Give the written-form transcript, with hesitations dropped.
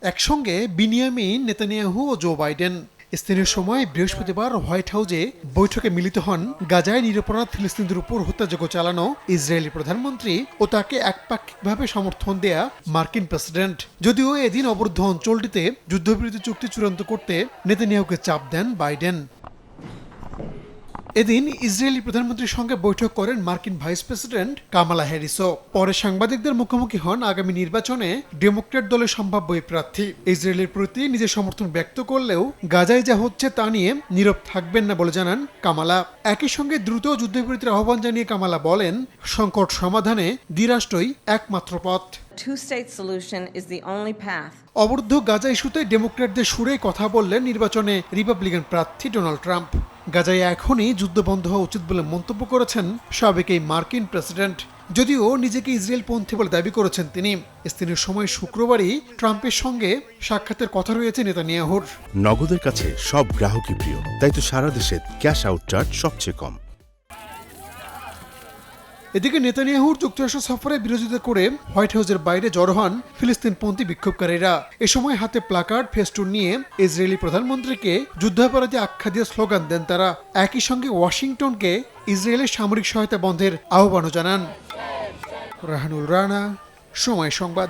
একসঙ্গে বিনিয়ামিন নেতানিয়াহু ও Joe Biden স্থানীয় সময় বৃহস্পতিবার হোয়াইট হাউসে বৈঠকে মিলিত হন গাজায় নিরপরাধ ফিলিস্তিনিদের উপর হত্যাযজ্ঞ চালানো ইসরায়েলি প্রধানমন্ত্রী ও তাকে একপাক্ষিকভাবে সমর্থন দেয়া মার্কিন প্রেসিডেন্ট। যদিও এদিন অবরুদ্ধ অঞ্চলটিতে যুদ্ধবিরতি চুক্তি চূড়ান্ত করতে নেতানিয়াহুকে চাপ দেন বাইডেন। এদিন ইসরায়েলি প্রধানমন্ত্রীর সঙ্গে বৈঠক করেন মার্কিন ভাইস প্রেসিডেন্ট কামালা হ্যারিসও। পরে সাংবাদিকদের মুখোমুখি হন আগামী নির্বাচনে ডেমোক্র্যাট দলের সম্ভাব্য এই প্রার্থী। ইসরায়েলের প্রতি নিজের সমর্থন ব্যক্ত করলেও গাজায় যা হচ্ছে তা নিয়ে নীরব থাকবেন না বলে জানান কামালা। একই সঙ্গে দ্রুত যুদ্ধবিরতির আহ্বান জানিয়ে কামালা বলেন, সংকট সমাধানে দ্বিরাষ্ট্রই একমাত্র পথ। Two-state solution is the only path. অবরুদ্ধ গাজা ইস্যুতে ডেমোক্র্যাটদের সুরে কথা বললেন নির্বাচনে রিপাবলিকান প্রার্থী ডোনাল্ড ট্রাম্প। গাজায় এখনই যুদ্ধ বন্ধ হওয়া উচিত বলে মন্তব্য করেছেন সাবেক এই মার্কিন প্রেসিডেন্ট। যদিও নিজেকে ইসরায়েলপন্থী বলে দাবি করেছেন তিনি। স্থানীয় সময় শুক্রবারই ট্রাম্পের সঙ্গে সাক্ষাতের কথা রয়েছে নেতানিয়াহুর। নগদের কাছে সব গ্রাহকই প্রিয়, তাই তো সারা দেশে ক্যাশ আউট চার্জ সবচেয়ে কম। এদিকে নেতানিয়াহুর যুক্তরাষ্ট্র সফরে বিরোধিতা করে হোয়াইট হাউসের বাইরে জড়ো হন ফিলিস্তিনপন্থী বিক্ষোভকারীরা। এ সময় হাতে প্লাকার্ড, ফেস্টুন নিয়ে ইসরায়েলি প্রধানমন্ত্রীকে যুদ্ধাপরাধী আখ্যা দিয়ে স্লোগান দেন তারা। একই সঙ্গে ওয়াশিংটনকে ইসরায়েলের সামরিক সহায়তা বন্ধের আহ্বানও জানান। রাহানুল রানা, সময় সংবাদ।